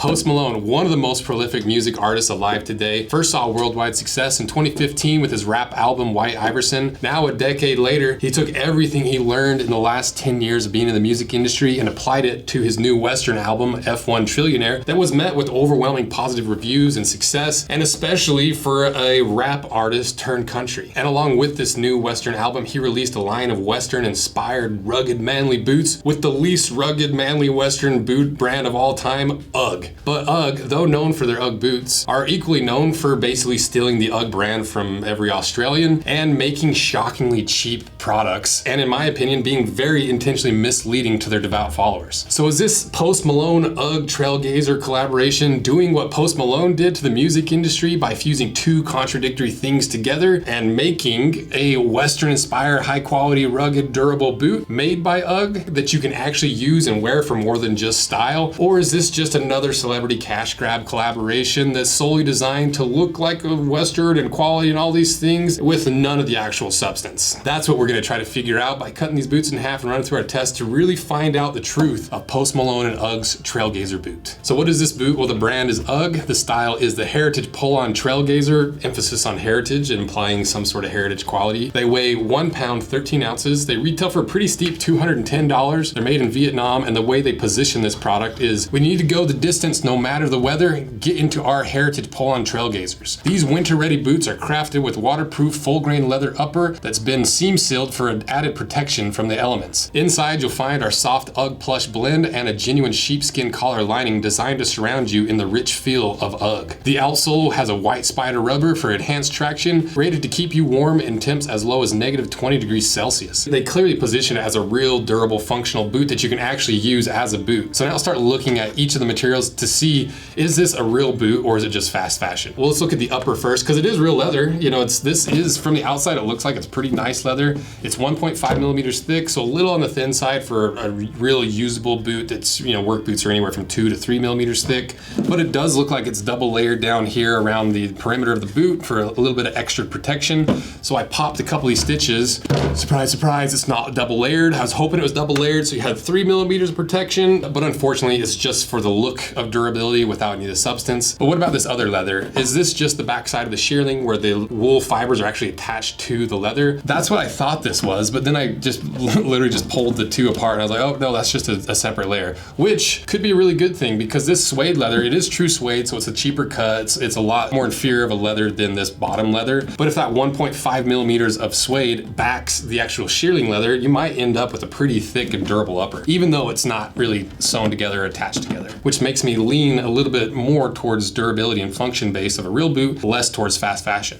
Post Malone, one of the most prolific music artists alive today, first saw worldwide success in 2015 with his rap album White Iverson. Now a decade later, he took everything he learned in the last 10 years of being in the music industry and applied it to his new Western album, F1 Trillionaire, that was met with overwhelming positive reviews and success, and especially for a rap artist turned country. And along with this new Western album, he released a line of Western-inspired rugged manly boots with the least rugged manly Western boot brand of all time, UGG. But UGG, though known for their UGG boots, are equally known for basically stealing the UGG brand from every Australian and making shockingly cheap products, and in my opinion, being very intentionally misleading to their devout followers. So is this Post Malone UGG TrailGazer collaboration doing what Post Malone did to the music industry by fusing two contradictory things together and making a Western-inspired, high-quality, rugged, durable boot made by UGG that you can actually use and wear for more than just style? Or is this just another celebrity cash grab collaboration that's solely designed to look like a Western and quality and all these things with none of the actual substance? That's what we're going to try to figure out by cutting these boots in half and running through our test to really find out the truth of Post Malone and UGG's TrailGazer boot. So what is this boot? Well, the brand is UGG. The style is the Heritage Pull-On TrailGazer, emphasis on heritage, implying some sort of heritage quality. They weigh 1 pound, 13 ounces. They retail for a pretty steep $210. They're made in Vietnam, and the way they position this product is we need to go the distance no matter the weather, get into our Heritage Pull-On TrailGazers. These winter-ready boots are crafted with waterproof full-grain leather upper that's been seam sealed for added protection from the elements. Inside, you'll find our soft UGG plush blend and a genuine sheepskin collar lining designed to surround you in the rich feel of UGG. The outsole has a white spider rubber for enhanced traction, rated to keep you warm in temps as low as negative 20 degrees Celsius. They clearly position it as a real durable functional boot that you can actually use as a boot. So now start looking at each of the materials to see, is this a real boot or is it just fast fashion? Well, let's look at the upper first, because it is real leather. You know, this is from the outside, it looks like it's pretty nice leather. It's 1.5 millimeters thick, so a little on the thin side for a real usable boot that's, you know, work boots are anywhere from 2 to 3 millimeters thick. But it does look like it's double layered down here around the perimeter of the boot for a little bit of extra protection. So I popped a couple of these stitches. Surprise, surprise, it's not double layered. I was hoping it was double layered so you had 3 millimeters of protection, but unfortunately it's just for the look of durability without any of the substance. But what about this other leather? Is this just the backside of the shearling where the wool fibers are actually attached to the leather? That's what I thought this was, but then I just literally just pulled the two apart and I was like, oh no, that's just a separate layer, which could be a really good thing because this suede leather, it is true suede, so it's a cheaper cut. It's a lot more inferior of a leather than this bottom leather. But if that 1.5 millimeters of suede backs the actual shearling leather, you might end up with a pretty thick and durable upper, even though it's not really sewn together or attached together, which makes me lean a little bit more towards durability and function base of a real boot, less towards fast fashion.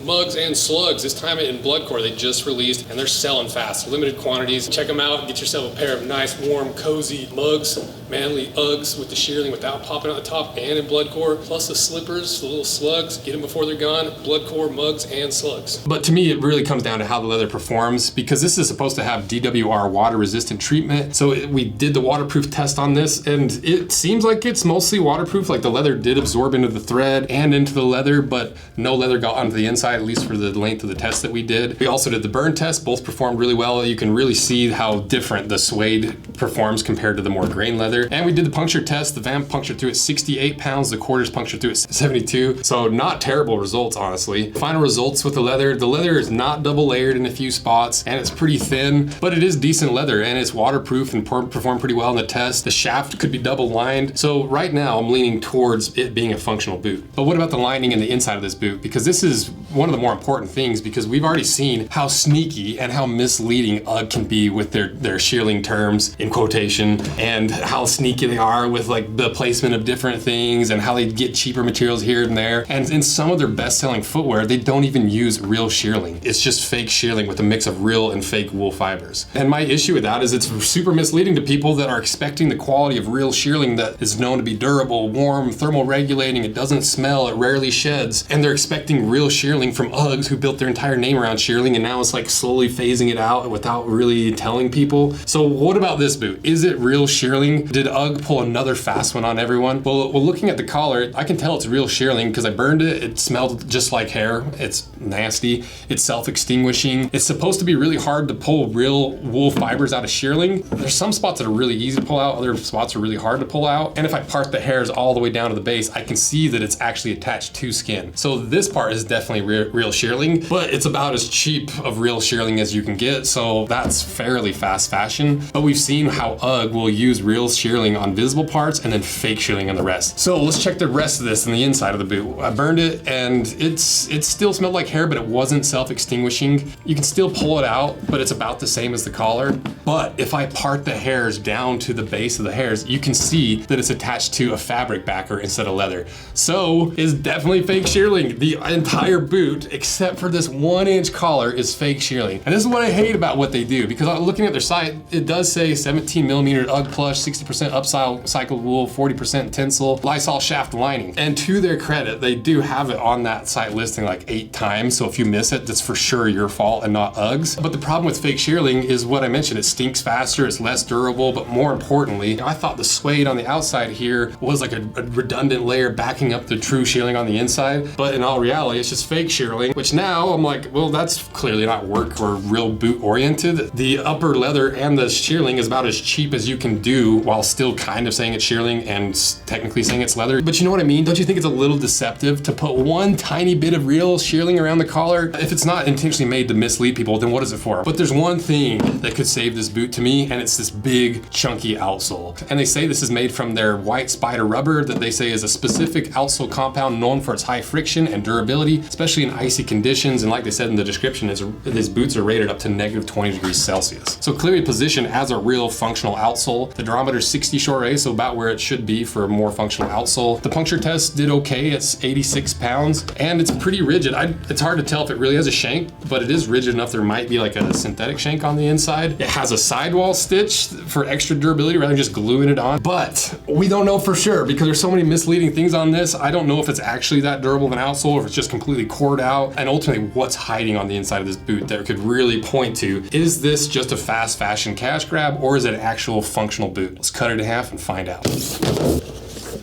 Mugs and slugs, this time in Bloodcore, they just released and they're selling fast, limited quantities. Check them out, get yourself a pair of nice, warm, cozy mugs, manly Uggs with the shearling without popping out the top and in Bloodcore, plus the slippers, the little slugs, get them before they're gone, Bloodcore mugs and slugs. But to me, it really comes down to how the leather performs because this is supposed to have DWR water resistant treatment. So we did the waterproof test on this and it seems like it's mostly waterproof, like the leather did absorb into the thread and into the leather, but no leather got onto the inside, at least for the length of the test that we did. We also did the burn test, both performed really well. You can really see how different the suede performs compared to the more grain leather. And we did the puncture test. The vamp punctured through at 68 pounds, the quarters punctured through at 72. So not terrible results, honestly. Final results with the leather is not double layered in a few spots and it's pretty thin, but it is decent leather and it's waterproof and performed pretty well in the test. The shaft could be double lined. So right now I'm leaning towards it being a functional boot. But what about the lining and the inside of this boot? Because this is one of the more important things because we've already seen how sneaky and how misleading UGG can be with their shearling terms in quotation and how sneaky they are with like the placement of different things and how they get cheaper materials here and there. And in some of their best-selling footwear, they don't even use real shearling. It's just fake shearling with a mix of real and fake wool fibers. And my issue with that is it's super misleading to people that are expecting the quality of real shearling that is known to be durable, warm, thermal regulating, it doesn't smell, it rarely sheds, and they're expecting real shearling Shearling from UGGs, who built their entire name around Shearling, and now it's like slowly phasing it out without really telling people. So what about this boot? Is it real Shearling? Did UGG pull another fast one on everyone? Well, looking at the collar, I can tell it's real Shearling because I burned it. It smelled just like hair. It's nasty. It's self-extinguishing. It's supposed to be really hard to pull real wool fibers out of Shearling. There's some spots that are really easy to pull out, other spots are really hard to pull out. And if I part the hairs all the way down to the base, I can see that it's actually attached to skin. So this part is definitely real Shearling, but it's about as cheap of real Shearling as you can get. So that's fairly fast fashion. But we've seen how UGG will use real Shearling on visible parts and then fake Shearling on the rest. So let's check the rest of this in the inside of the boot. I burned it and it still smelled like hair, but it wasn't self-extinguishing. You can still pull it out, but it's about the same as the collar. But if I part the hairs down to the base of the hairs, you can see that it's attached to a fabric backer instead of leather. So it's definitely fake Shearling. The entire boot, except for this 1-inch collar, is fake Shearling. And this is what I hate about what they do, because looking at their site, it does say 17mm UGG plush, 60% upcycled wool, 40% Tencel, Lysol shaft lining. And to their credit, they do have it on that site listing like 8 times. So if you miss it, that's for sure your fault and not UGG's. But the problem with fake Shearling is what I mentioned. It stinks faster, it's less durable, but more importantly, I thought the suede on the outside here was like a redundant layer backing up the true Shearling on the inside. But in all reality, it's just fake Shearling, which now I'm like, well, that's clearly not work or real boot oriented. The upper leather and the Shearling is about as cheap as you can do while still kind of saying it's Shearling and technically saying it's leather. But you know what I mean? Don't you think it's a little deceptive to put one tiny bit of real Shearling around the collar? If it's not intentionally made to mislead people, then what is it for? But there's one thing that could save this boot to me, and it's this big chunky outsole. And they say this is made from their white spider rubber that they say is a specific outsole compound known for its high friction and durability, especially in icy conditions. And like they said in the description, these boots are rated up to -20°C. So clearly positioned as a real functional outsole. The durometer is 60 short A, so about where it should be for a more functional outsole. The puncture test did okay. It's 86 pounds, and it's pretty rigid. It's hard to tell if it really has a shank, but it is rigid enough there might be like a synthetic shank on the inside. It has a sidewall stitch for extra durability rather than just gluing it on, but we don't know for sure because there's so many misleading things on this. I don't know if it's actually that durable of an outsole or if it's just completely cored out, and ultimately what's hiding on the inside of this boot that could really point to, is this just a fast fashion cash grab or is it an actual functional boot? Let's cut it in half and find out.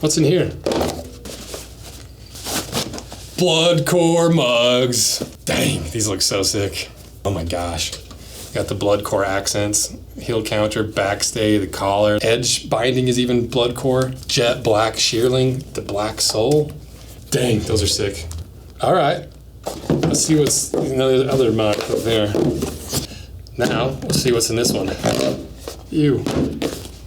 What's in here? Blood core mugs. Dang, these look so sick. Oh my gosh. Got the blood core accents, heel counter, backstay, the collar. Edge binding is even blood core. Jet black Shearling, the black sole. Dang, those are sick. All right, let's see what's in the other mug up there. Now, let's see what's in this one. Ew,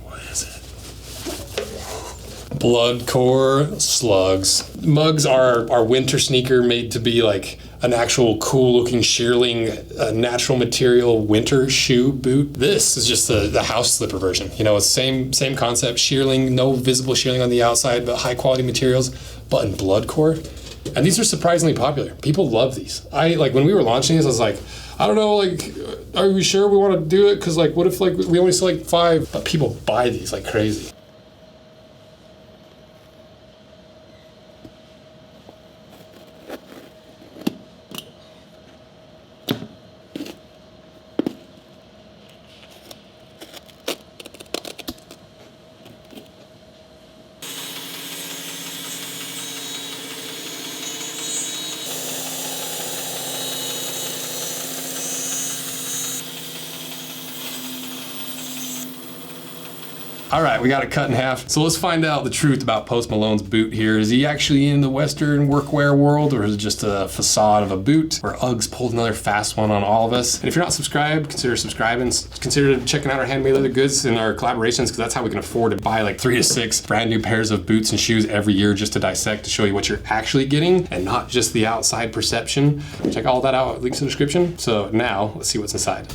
what is it? Blood core slugs. Mugs are our winter sneaker made to be like an actual cool looking Shearling natural material winter shoe boot. This is just the house slipper version. You know, it's same concept, Shearling, no visible Shearling on the outside, but high quality materials, but in blood core. And these are surprisingly popular. People love these. Like when we were launching these, I was like, I don't know, like, are we sure we want to do it? Cause like, what if like we only sell like 5, but people buy these like crazy. All right, we got it cut in half. So let's find out the truth about Post Malone's boot here. Is he actually in the Western workwear world, or is it just a facade of a boot? Or UGG's pulled another fast one on all of us? And if you're not subscribed, consider subscribing. Consider checking out our handmade leather goods and our collaborations, because that's how we can afford to buy like 3 to 6 brand new pairs of boots and shoes every year just to dissect, to show you what you're actually getting and not just the outside perception. Check all that out, links in the description. So now let's see what's inside.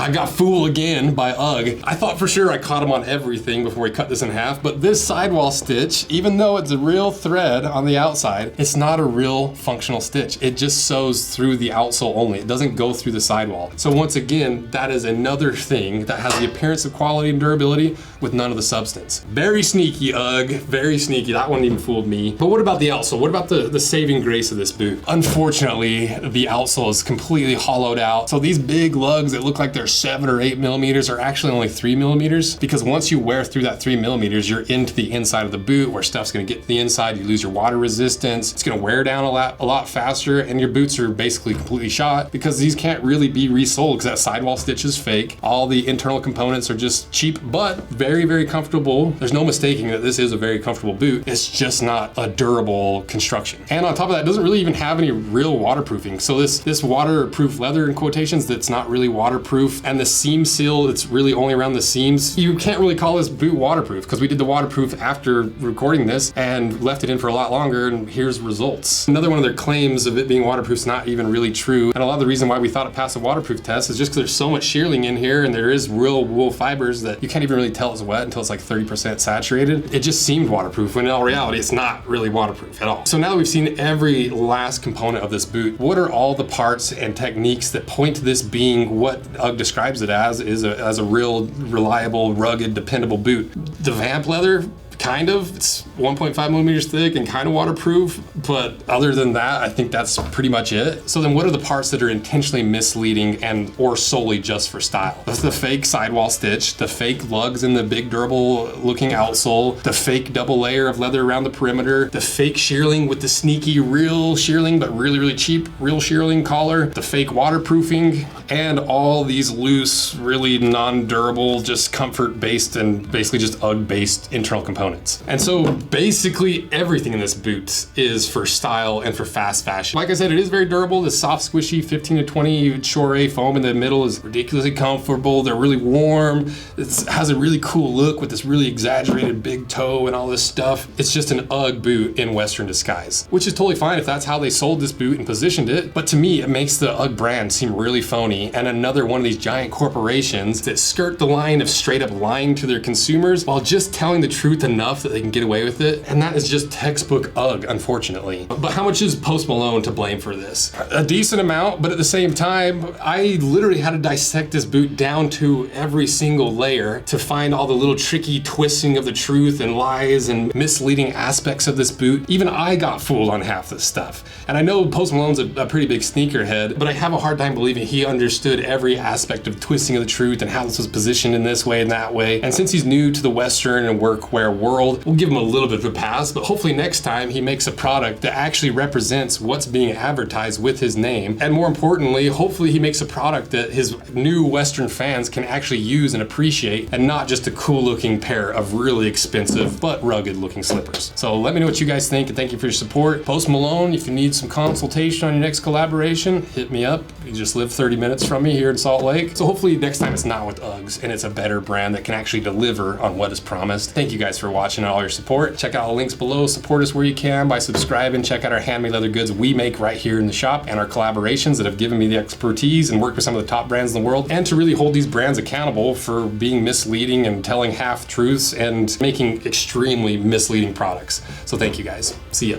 I got fooled again by UGG. I thought for sure I caught him on everything before he cut this in half, but this sidewall stitch, even though it's a real thread on the outside, it's not a real functional stitch. It just sews through the outsole only. It doesn't go through the sidewall. So once again, that is another thing that has the appearance of quality and durability with none of the substance. Very sneaky UGG, very sneaky. That one even fooled me. But what about the outsole? What about the saving grace of this boot? Unfortunately, the outsole is completely hollowed out. So these big lugs that look like they're 7 or 8 millimeters are actually only 3 millimeters, because once you wear through that 3 millimeters, you're into the inside of the boot where stuff's gonna get to the inside, you lose your water resistance, it's gonna wear down a lot faster, and your boots are basically completely shot because these can't really be resold because that sidewall stitch is fake. All the internal components are just cheap, but very, very comfortable. There's no mistaking that this is a very comfortable boot. It's just not a durable construction. And on top of that, it doesn't really even have any real waterproofing. So this waterproof leather in quotations that's not really waterproof, and the seam seal that's really only around the seams, you can't really call this boot waterproof because we did the waterproof after recording this and left it in for a lot longer, and here's results. Another one of their claims of it being waterproof is not even really true. And a lot of the reason why we thought it passed the waterproof test is just because there's so much shearling in here and there is real wool fibers that you can't even really tell it's wet until it's like 30% saturated. It just seemed waterproof when in all reality it's not really waterproof at all. So now that we've seen every last component of this boot, what are all the parts and techniques that point to this being what UGG describes it as a real reliable, rugged, dependable boot? The vamp leather, kind of. It's 1.5 millimeters thick and kind of waterproof, but other than that, I think that's pretty much it. So then what are the parts that are intentionally misleading and or solely just for style? That's the fake sidewall stitch, the fake lugs in the big durable looking outsole, the fake double layer of leather around the perimeter, the fake shearling with the sneaky real shearling but really, really cheap real shearling collar, the fake waterproofing, and all these loose, really non-durable, just comfort-based and basically just UGG-based internal components. And so basically everything in this boot is for style and for fast fashion. Like I said, it is very durable. The soft, squishy 15 to 20 Shearling foam in the middle is ridiculously comfortable. They're really warm. It has a really cool look with this really exaggerated big toe and all this stuff. It's just an UGG boot in Western disguise, which is totally fine if that's how they sold this boot and positioned it. But to me, it makes the UGG brand seem really phony and another one of these giant corporations that skirt the line of straight up lying to their consumers while just telling the truth enough that they can get away with it, and that is just textbook UGG, unfortunately. But how much is Post Malone to blame for this? A decent amount, but at the same time, I literally had to dissect this boot down to every single layer to find all the little tricky twisting of the truth and lies and misleading aspects of this boot. Even I got fooled on half this stuff. And I know Post Malone's a pretty big sneakerhead, but I have a hard time believing he understood every aspect of twisting of the truth and how this was positioned in this way and that way. And since he's new to the Western and workwear world, we'll give him a little bit of a pass, but hopefully next time he makes a product that actually represents what's being advertised with his name. And more importantly, hopefully he makes a product that his new Western fans can actually use and appreciate, and not just a cool looking pair of really expensive but rugged looking slippers. So let me know what you guys think, and thank you for your support. Post Malone, if you need some consultation on your next collaboration, hit me up. You just live 30 minutes from me here in Salt Lake. So hopefully next time it's not with UGGs and it's a better brand that can actually deliver on what is promised. Thank you guys for watching and all your support. Check out the links below. Support us where you can by subscribing. Check out our handmade leather goods we make right here in the shop and our collaborations that have given me the expertise and worked with some of the top brands in the world, and to really hold these brands accountable for being misleading and telling half truths and making extremely misleading products. So thank you guys. See ya.